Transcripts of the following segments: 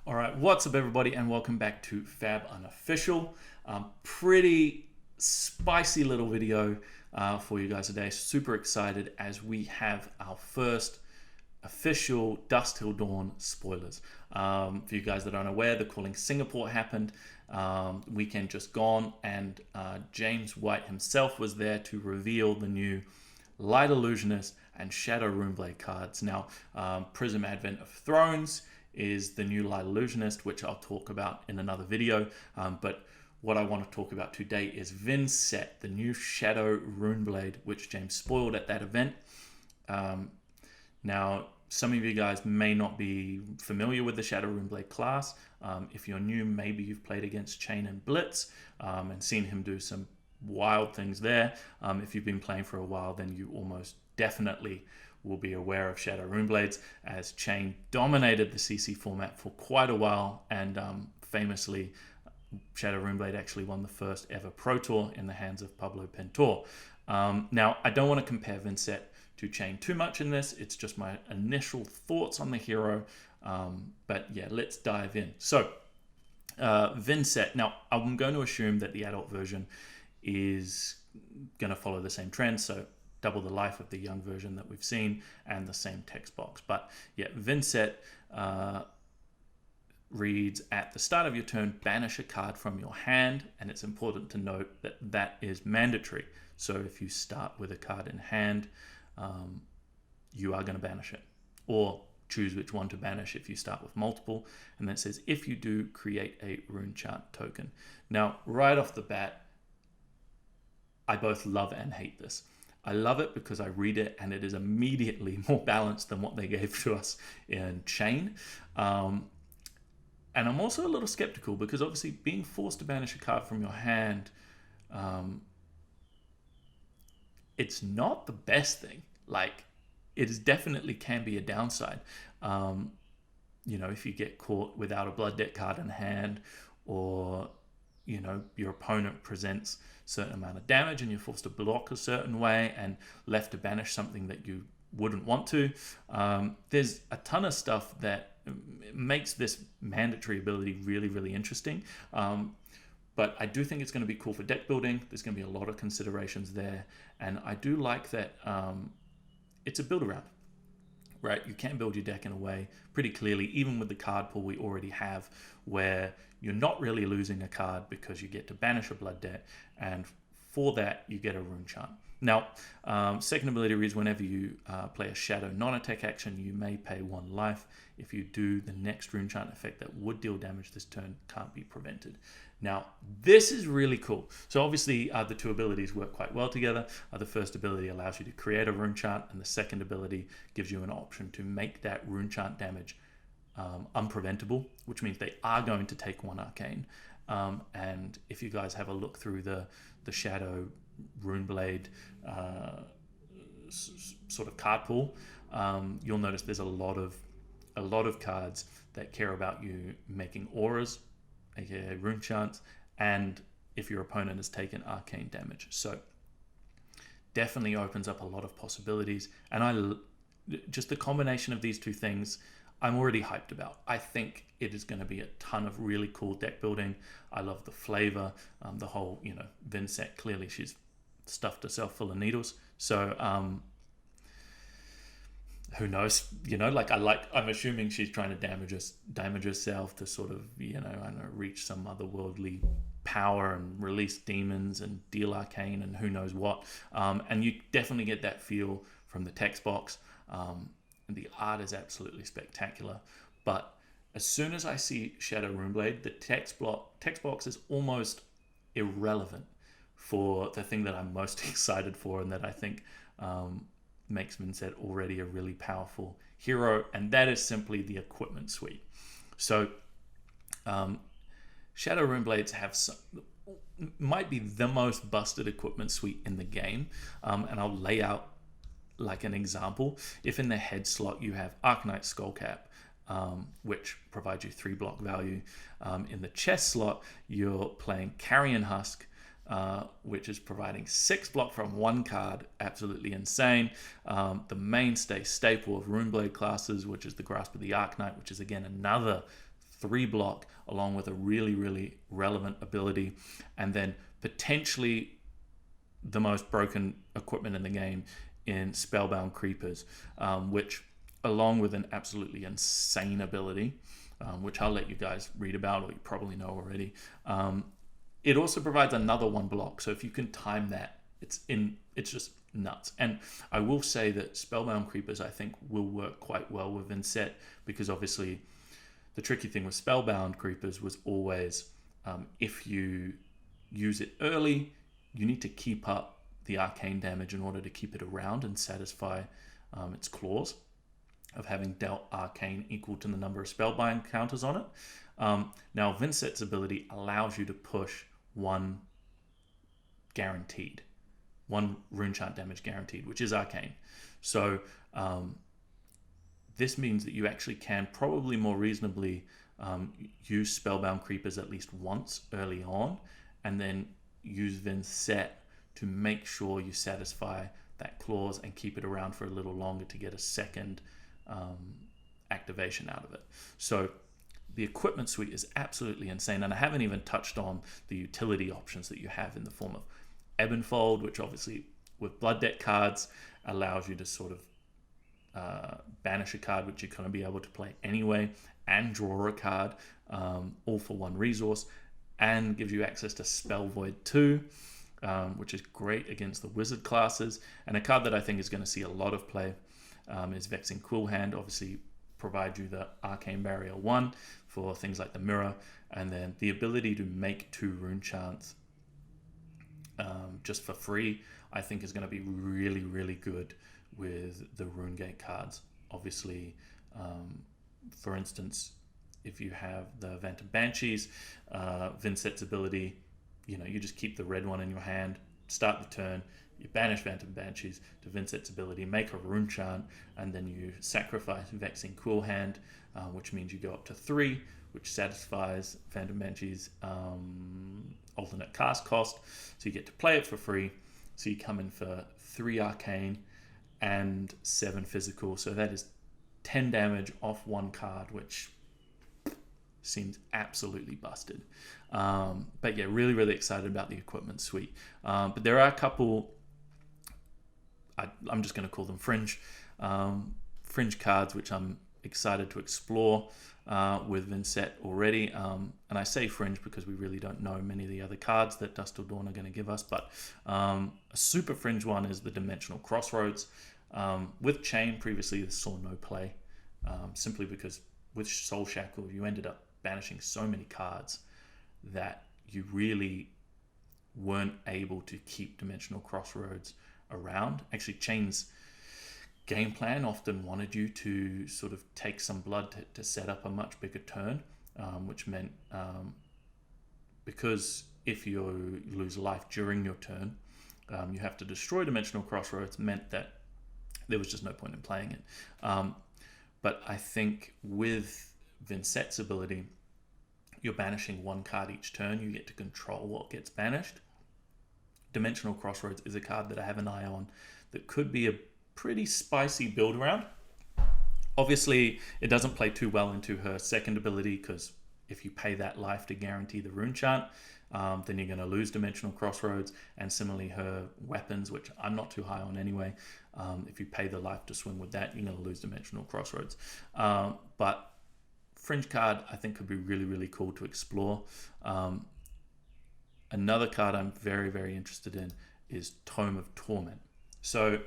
All right, what's up, everybody, and welcome back to Fab Unofficial. Pretty spicy little video for you guys today. Super excited as we have our first official Dusk Till Dawn spoilers. For you guys that aren't aware, the Calling Singapore happened weekend just gone, and James White himself was there to reveal the new Light Illusionist and Shadow Runeblade cards. Now, Prism Advent of Thrones is the new Light Illusionist, which I'll talk about in another video. But what I want to talk about today is Vynnset, the new Shadow Runeblade, which James spoiled at that event. Now, some of you guys may not be familiar with the Shadow Runeblade class. If you're new, maybe you've played against Chain and Blitz and seen him do some wild things there. If you've been playing for a while, then you almost definitely will be aware of Shadow Runeblades, as Chain dominated the CC format for quite a while, and famously Shadow Runeblade actually won the first ever Pro Tour in the hands of Pablo Pintor. Now, I don't want to compare Vynnset to Chain too much in this. It's just my initial thoughts on the hero. But yeah, let's dive in. So, Vynnset. Now, I'm going to assume that the adult version is going to follow the same trend. So, double the life of the young version that we've seen and the same text box. But yeah, Vynnset reads, at the start of your turn, banish a card from your hand, and it's important to note that that is mandatory. So if you start with a card in hand, you are going to banish it, or choose which one to banish if you start with multiple. And then it says, if you do, create a rune chart token. Now, right off the bat, I both love and hate this. I love it because I read it and it is immediately more balanced than what they gave to us in Chain. And I'm also a little skeptical because obviously being forced to banish a card from your hand, it's not the best thing. Like, it is definitely can be a downside. If you get caught without a Blood Debt card in hand, or your opponent presents a certain amount of damage and you're forced to block a certain way and left to banish something that you wouldn't want to. There's a ton of stuff that makes this mandatory ability really, really interesting. But I do think it's going to be cool for deck building. There's going to be a lot of considerations there. And I do like that it's a build around. Right, you can build your deck in a way pretty clearly, even with the card pool we already have, where you're not really losing a card because you get to banish a Blood Debt, and for that you get a rune chant. Now, second ability reads, whenever you play a shadow non-attack action, you may pay 1 life. If you do, the next rune chant effect that would deal damage this turn can't be prevented. Now, this is really cool. So obviously the two abilities work quite well together. The first ability allows you to create a rune chant, and the second ability gives you an option to make that rune chant damage unpreventable, which means they are going to take 1 arcane. And if you guys have a look through the Shadow Runeblade sort of card pool, you'll notice there's a lot of cards that care about you making auras, aka rune chants, and if your opponent has taken arcane damage. So definitely opens up a lot of possibilities, and just the combination of these two things I'm already hyped about. I think it is going to be a ton of really cool deck building. I love the flavor, the whole, Vynnset, clearly she's stuffed herself full of needles. So who knows? I'm assuming she's trying to damage herself to sort of, reach some otherworldly power and release demons and deal arcane and who knows what. And you definitely get that feel from the text box. And the art is absolutely spectacular. But as soon as I see Shadow Runeblade, the text box is almost irrelevant for the thing that I'm most excited for, and that I think makes Vynnset already a really powerful hero, and that is simply the equipment suite. So Shadow Runeblades might be the most busted equipment suite in the game, and I'll lay out like an example. If in the head slot you have Arcanite Skullcap, which provides you 3 block value, in the chest slot you're playing Carrion Husk, which is providing 6 block from 1 card. Absolutely insane. The mainstay staple of Runeblade classes, which is the Grasp of the Arcanite, which is again another 3 block, along with a really, really relevant ability, and then potentially the most broken equipment in the game in Spellbound Creepers, which, along with an absolutely insane ability, which I'll let you guys read about, or you probably know already, it also provides another 1 block. So if you can time that, it's just nuts. And I will say that Spellbound Creepers, I think, will work quite well with Vynnset, because obviously the tricky thing with Spellbound Creepers was always, if you use it early, you need to keep up the arcane damage in order to keep it around and satisfy its clause of having dealt arcane equal to the number of spellbind counters on it. Now, Vynnset's ability allows you to push 1 guaranteed, 1 rune chant damage guaranteed, which is arcane. So this means that you actually can probably more reasonably use Spellbound Creepers at least once early on, and then use Vynnset to make sure you satisfy that clause and keep it around for a little longer to get a second activation out of it. So the equipment suite is absolutely insane, and I haven't even touched on the utility options that you have in the form of Ebb and Fold, which obviously with Blood Debt cards allows you to sort of banish a card which you're going to be able to play anyway, and draw a card, all for 1 resource, and gives you access to Spell Void 2, which is great against the wizard classes. And a card that I think is going to see a lot of play is Vexing Quillhand. Obviously provide you the Arcane Barrier 1 for things like the Mirror, and then the ability to make 2 rune chants just for free, I think is going to be really, really good with the Runegate cards. Obviously, for instance, if you have the Phantom Banshees, Vynnset's ability, you just keep the red one in your hand, start the turn, you banish Phantom Banshees to Vynnset's ability, make a rune chant, and then you sacrifice Vexing Quillhand, which means you go up to 3, which satisfies Phantom Banshees' alternate cast cost. So you get to play it for free. So you come in for 3 arcane and 7 physical. So that is 10 damage off 1 card, which seems absolutely busted. But yeah, really, really excited about the equipment suite. But there are a couple, I'm just going to call them fringe cards, which I'm excited to explore with Vynnset already. And I say fringe because we really don't know many of the other cards that Dusk Till Dawn are going to give us. But a super fringe one is the Dimensional Crossroads. With Chain, previously this saw no play, simply because with Soul Shackle, you ended up banishing so many cards that you really weren't able to keep Dimensional Crossroads around. Actually, Chain's game plan often wanted you to sort of take some blood to set up a much bigger turn, which meant because if you lose life during your turn, you have to destroy Dimensional Crossroads, meant that there was just no point in playing it. But I think with Vynnset's ability, you're banishing 1 card each turn. You get to control what gets banished. Dimensional Crossroads is a card that I have an eye on that could be a pretty spicy build around. Obviously, it doesn't play too well into her second ability, because if you pay that life to guarantee the rune chant, then you're going to lose Dimensional Crossroads. And similarly, her weapons, which I'm not too high on anyway, if you pay the life to swing with that, you're going to lose Dimensional Crossroads. But fringe card, I think, could be really, really cool to explore. Another card I'm very, very interested in is Tome of Torment. So,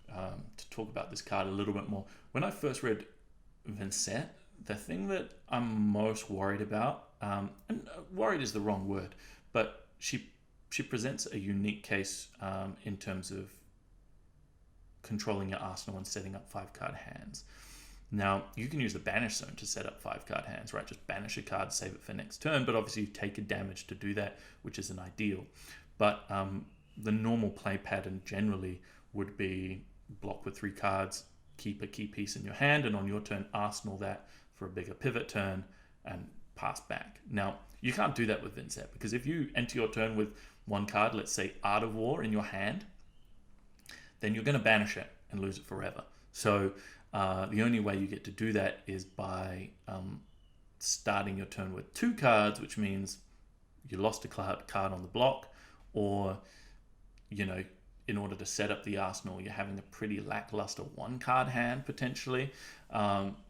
to talk about this card a little bit more, when I first read Vynnset, the thing that I'm most worried about, and worried is the wrong word, but she presents a unique case in terms of controlling your arsenal and setting up 5-card hands. Now, you can use the Banish Zone to set up 5-card hands, right? Just banish a card, save it for next turn, but obviously you take a damage to do that, which isn't ideal. But the normal play pattern generally would be block with 3 cards, keep a key piece in your hand, and on your turn, arsenal that for a bigger pivot turn and pass back. Now, you can't do that with Vynnset, because if you enter your turn with 1 card, let's say Art of War, in your hand, then you're going to banish it and lose it forever. So the only way you get to do that is by starting your turn with 2 cards, which means you lost a card on the block, or, you know, in order to set up the arsenal, you're having a pretty lackluster 1-card hand potentially.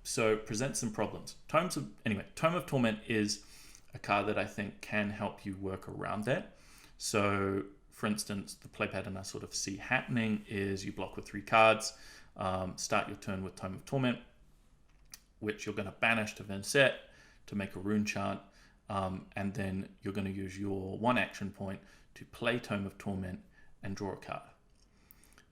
So presents some problems. Tome of Torment is a card that I think can help you work around that. So, for instance, the play pattern I sort of see happening is you block with 3 cards, start your turn with Tome of Torment, which you're going to banish to Vynnset to make a rune chant, and then you're going to use your 1 action point to play Tome of Torment and draw a card.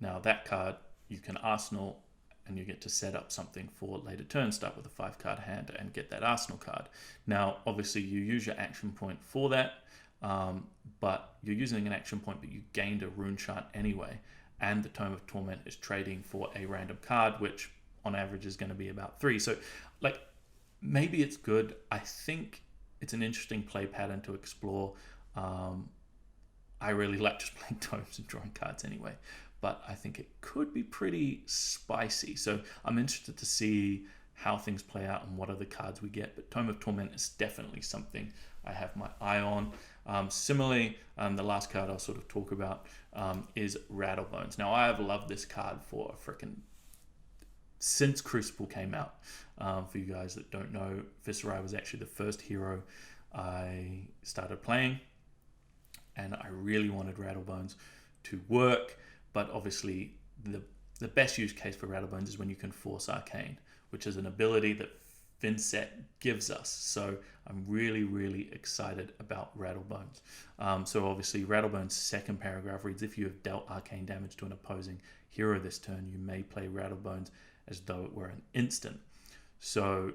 Now that card you can arsenal, and you get to set up something for later turn, start with a 5-card hand and get that arsenal card. Now obviously you use your action point for that, but you're using an action point, but you gained a rune chant anyway, and the Tome of Torment is trading for a random card, which on average is going to be about 3. So like, maybe it's good. I think it's an interesting play pattern to explore. I really like just playing tomes and drawing cards anyway, but I think it could be pretty spicy. So I'm interested to see how things play out and what other cards we get. But Tome of Torment is definitely something I have my eye on. Similarly, the last card I'll sort of talk about is Rattlebones. Now I have loved this card for since Crucible came out. For you guys that don't know, Viscerai was actually the first hero I started playing, and I really wanted Rattlebones to work, but obviously the best use case for Rattlebones is when you can force Arcane, which is an ability that Vynnset gives us. So I'm really, really excited about Rattlebones. So obviously Rattlebones' second paragraph reads, if you have dealt arcane damage to an opposing hero this turn, you may play Rattlebones as though it were an instant. So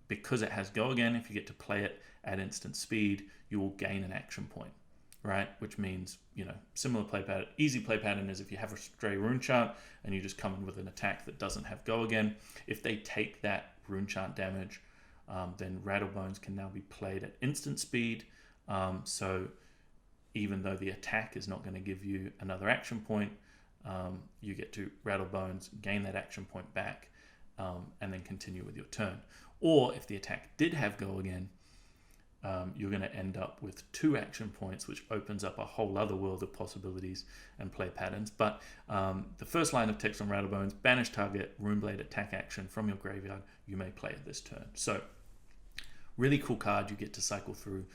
because it has go again, if you get to play it at instant speed, you will gain an action point, right? Which means, you know, similar play pattern. Easy play pattern is if you have a stray rune chant and you just come in with an attack that doesn't have go again, if they take that rune chant damage, then Rattlebones can now be played at instant speed. So even though the attack is not going to give you another action point, you get to Rattlebones, gain that action point back, and then continue with your turn. Or if the attack did have go again, you're going to end up with 2 action points, which opens up a whole other world of possibilities and play patterns. But the first line of text on Rattlebones, banish target Runeblade attack action from your graveyard, you may play it this turn. So really cool card. You get to cycle through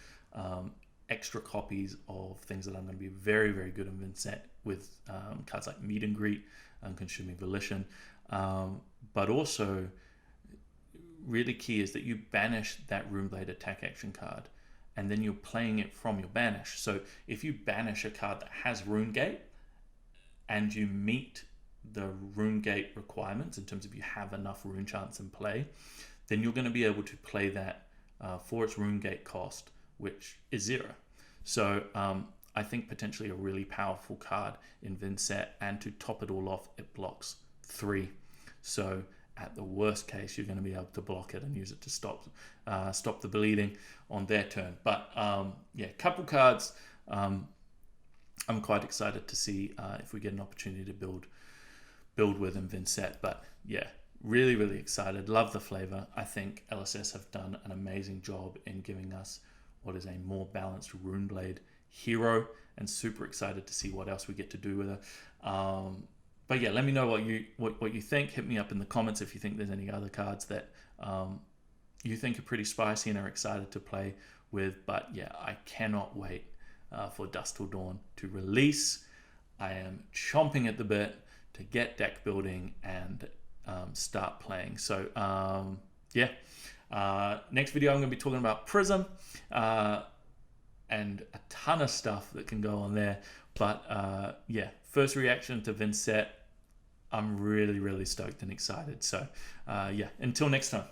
extra copies of things that I'm going to be very, very good in Vynnset with cards like Meet and Greet and Consuming Volition. But also really key is that you banish that Runeblade attack action card, and then you're playing it from your banish. So if you banish a card that has Runegate and you meet the Runegate requirements in terms of you have enough rune chants in play, then you're going to be able to play that for its Runegate cost, which is 0. So I think potentially a really powerful card in Vynnset, and to top it all off, it blocks 3. So at the worst case, you're going to be able to block it and use it to stop the bleeding on their turn. But yeah, couple cards. I'm quite excited to see if we get an opportunity to build with in Vynnset. But yeah, really, really excited. Love the flavor. I think LSS have done an amazing job in giving us what is a more balanced Runeblade hero, and super excited to see what else we get to do with her. But yeah, let me know what you think. Hit me up in the comments if you think there's any other cards that you think are pretty spicy and are excited to play with. But yeah, I cannot wait for Dusk Till Dawn to release. I am chomping at the bit to get deck building and start playing. So yeah, next video I'm going to be talking about Prism and a ton of stuff that can go on there. But yeah, first reaction to Vynnset, I'm really, really stoked and excited. So yeah, until next time.